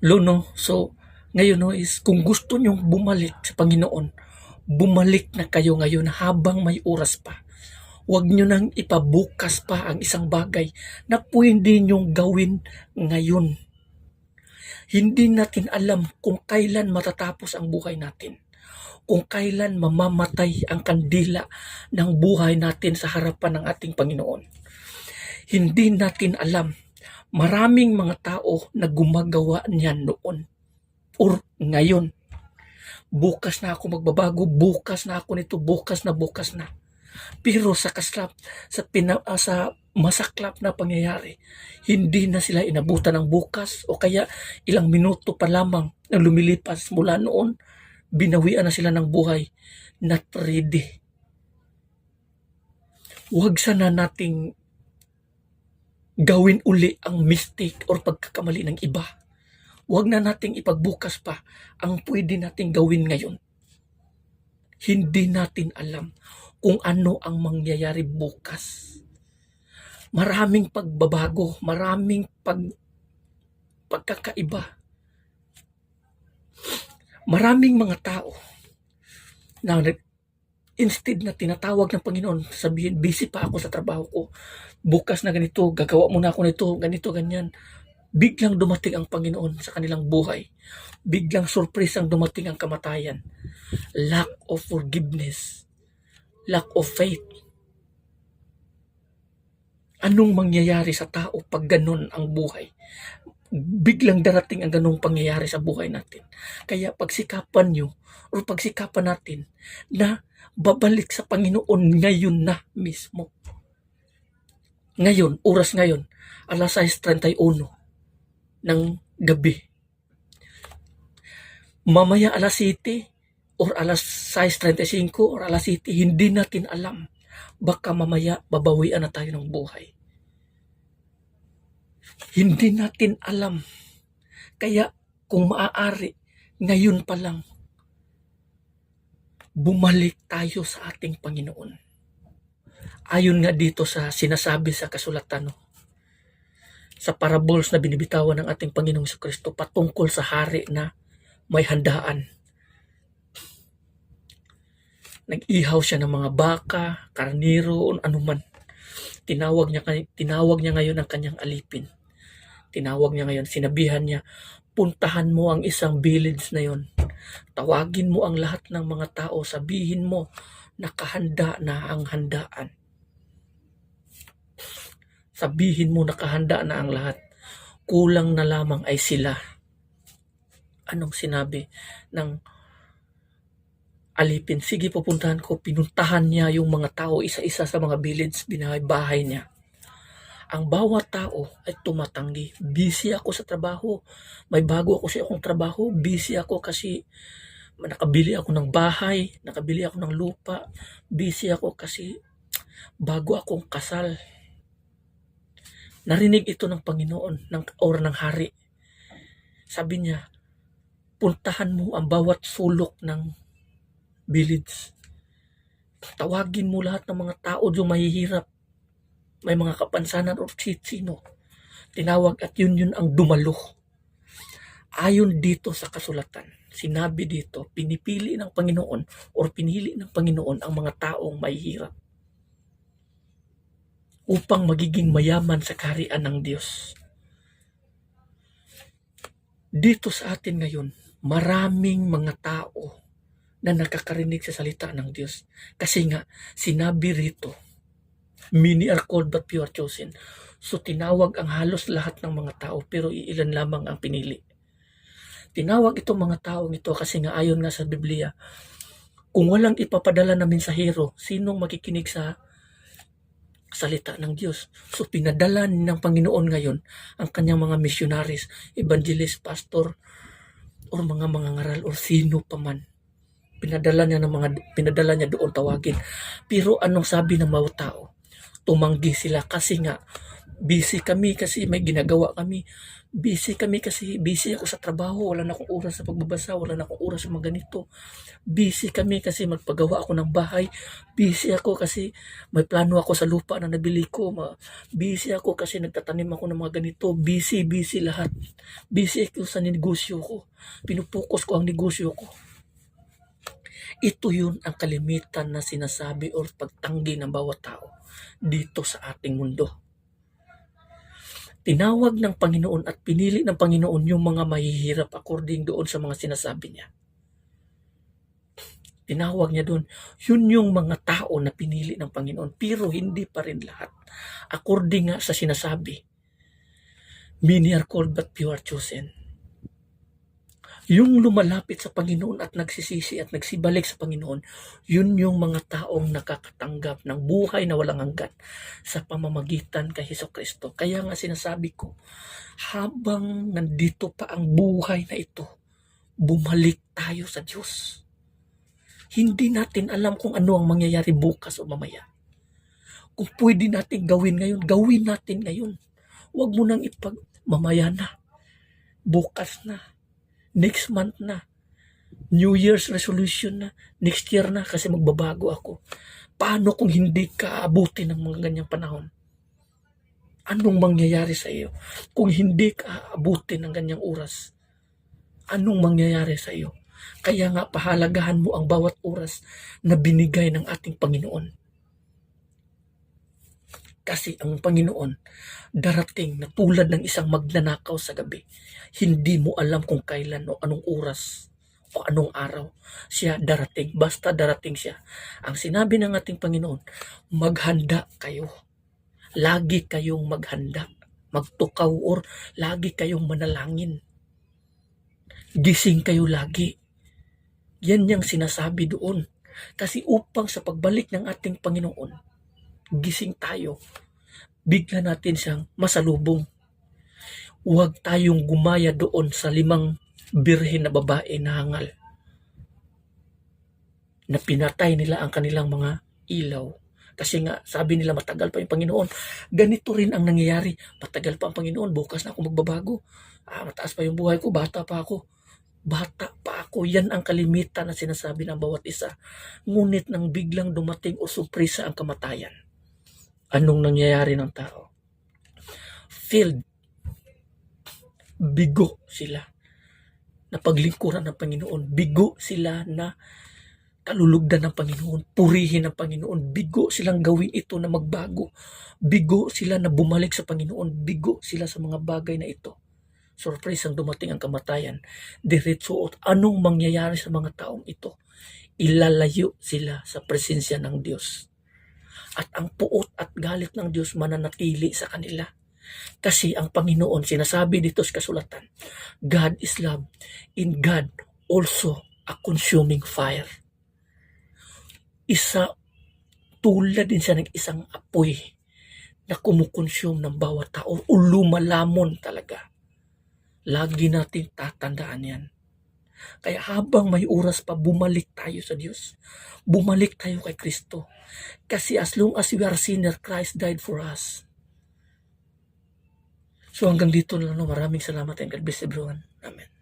Luno. So, ngayon no, is kung gusto nyong bumalik sa Panginoon, bumalik na kayo ngayon habang may oras pa. Huwag nyo nang ipabukas pa ang isang bagay na pwede nyong gawin ngayon. Hindi natin alam kung kailan matatapos ang buhay natin. Kung kailan mamamatay ang kandila ng buhay natin sa harapan ng ating Panginoon. Hindi natin alam. Maraming mga tao na gumagawa niyan noon or ngayon. Bukas na ako magbabago, bukas na ako nito, bukas na. Pero sa masaklap na pangyayari, hindi na sila inabutan ng bukas o kaya ilang minuto pa lamang na lumilipas mula noon, binawian na sila ng buhay, not ready. Huwag sana nating gawin uli ang mistake or pagkakamali ng iba. Huwag na nating ipagbukas pa ang pwede nating gawin ngayon. Hindi natin alam kung ano ang mangyayari bukas. Maraming pagbabago, maraming pagkakaiba. Maraming mga tao na instead na tinatawag ng Panginoon, sabihin, busy pa ako sa trabaho ko. Bukas na ganito, gagawa muna ako nito, ganito, ganyan. Biglang dumating ang Panginoon sa kanilang buhay. Biglang surprise ang dumating ang kamatayan. Lack of forgiveness. Lack of faith. Anong mangyayari sa tao pag ganun ang buhay? Biglang darating ang ganung pangyayari sa buhay natin. Kaya pagsikapan nyo o pagsikapan natin na babalik sa Panginoon ngayon na mismo. Ngayon, oras ngayon, alas 6:31 ng gabi. Mamaya alas 7 or alas 6:35 or alas 7, hindi natin alam. Baka mamaya babawian na tayo ng buhay. Hindi natin alam. Kaya kung maaari, ngayon pa lang, bumalik tayo sa ating Panginoon. Ayon nga dito sa sinasabi sa kasulatan, sa parables na binibitawan ng ating Panginoong Kristo patungkol sa hari na may handaan. Nag-ihaw siya ng mga baka, karniro, o anuman. Tinawag niya ngayon ang kanyang alipin. Tinawag niya ngayon, sinabihan niya, puntahan mo ang isang village na yon. Tawagin mo ang lahat ng mga tao, sabihin mo, nakahanda na ang handaan. Sabihin mo, nakahanda na ang lahat. Kulang na lamang ay sila. Anong sinabi ng alipin? Sige, pupuntahan ko. Pinuntahan niya yung mga tao, isa-isa sa mga village, binahay-bahay niya. Ang bawat tao ay tumatanggi. Busy ako sa trabaho. May bago ako sa akong trabaho. Busy ako kasi nakabili ako ng bahay, nakabili ako ng lupa. Busy ako kasi bago akong kasal. Narinig ito ng Panginoon or ng hari. Sabi niya, puntahan mo ang bawat sulok ng village. Tawagin mo lahat ng mga tao yung mahihirap. May mga kapansanan o sino. Tinawag at yun ang dumalo. Ayon dito sa kasulatan, sinabi dito, pinipili ng Panginoon or pinili ng Panginoon ang mga taong mahihirap upang magiging mayaman sa kaharian ng Diyos. Dito sa atin ngayon, maraming mga tao na nakakarinig sa salita ng Diyos. Kasi nga, sinabi rito, many are called but few are chosen. So tinawag ang halos lahat ng mga tao pero iilan lamang ang pinili. Tinawag itong mga taong ito kasi nga ayon nga sa Biblia, kung walang ipapadala na mensahero, sinong makikinig sa salita ng Diyos? So pinadala ng Panginoon ngayon ang kanyang mga missionaries, evangelist, pastor, or mga mangangaral or sino pa man. Pinadala niya doon tawagin. Pero anong sabi ng mga tao? Tumanggi sila kasi nga Busy kami kasi may ginagawa kami. Busy kami kasi busy ako sa trabaho. Wala na akong oras sa pagbabasa. Wala na akong oras sa mga ganito. Busy kami kasi magpagawa ako ng bahay. Busy ako kasi may plano ako sa lupa na nabili ko. Busy ako kasi nagtatanim ako ng mga ganito. Busy, busy lahat. Busy ako sa negosyo ko. Pinupokus ko ang negosyo ko. Ito yun ang kalimitan na sinasabi o pagtanggi ng bawat tao dito sa ating mundo. Tinawag ng Panginoon at pinili ng Panginoon yung mga mahihirap according doon sa mga sinasabi niya. Tinawag niya doon. Yun yung mga tao na pinili ng Panginoon. Pero hindi pa rin lahat. According nga sa sinasabi, many are called but few are chosen. Yung lumalapit sa Panginoon at nagsisisi at nagsibalik sa Panginoon, yun yung mga taong nakakatanggap ng buhay na walang hanggan sa pamamagitan kay Hesukristo. Kaya nga sinasabi ko, habang nandito pa ang buhay na ito, bumalik tayo sa Diyos. Hindi natin alam kung ano ang mangyayari bukas o mamaya. Kung pwede natin gawin ngayon, gawin natin ngayon. Huwag mo nang mamaya na, bukas na, next month na, New Year's resolution na, next year na kasi magbabago ako. Paano kung hindi ka aabuti ng mga ganyang panahon? Anong mangyayari sa iyo? Kung hindi ka aabuti ng ganyang oras, anong mangyayari sa iyo? Kaya nga pahalagahan mo ang bawat oras na binigay ng ating Panginoon. Kasi ang Panginoon darating na tulad ng isang magnanakaw sa gabi. Hindi mo alam kung kailan o anong oras o anong araw siya darating. Basta darating siya. Ang sinabi ng ating Panginoon, maghanda kayo. Lagi kayong maghanda. Magtukaw or lagi kayong manalangin. Gising kayo lagi. Yan yung sinasabi doon. Kasi upang sa pagbalik ng ating Panginoon, gising tayo, bigla natin siyang masalubong. Huwag tayong gumaya doon sa 5 birhen na babae na hangal na pinatay nila ang kanilang mga ilaw. Kasi nga, sabi nila matagal pa yung Panginoon. Ganito rin ang nangyayari. Matagal pa ang Panginoon. Bukas na ako magbabago. Mataas pa yung buhay ko. Bata pa ako. Bata pa ako. Yan ang kalimitan na sinasabi ng bawat isa. Ngunit nang biglang dumating o surpresa ang kamatayan, anong nangyayari ng tao? Filled. Bigo sila na paglingkuran ng Panginoon. Bigo sila na kalulugdan ng Panginoon. Purihin ng Panginoon. Bigo silang gawin ito na magbago. Bigo sila na bumalik sa Panginoon. Bigo sila sa mga bagay na ito. Surprise ang dumating ang kamatayan. Diretso at anong mangyayari sa mga taong ito? Ilalayo sila sa presensya ng Diyos. At ang puot at galit ng Diyos mananatili sa kanila. Kasi ang Panginoon, sinasabi dito sa kasulatan, God is love. In God also a consuming fire. Tulad din siya ng isang apoy na kumukonsume ng bawat tao o lumalamon talaga. Lagi natin tatandaan yan. Kaya habang may oras pa, bumalik tayo sa Diyos. Bumalik tayo kay Kristo. Kasi as long as we are sinner, Christ died for us. So hanggang dito na lang. Maraming salamat and God bless everyone. Amen.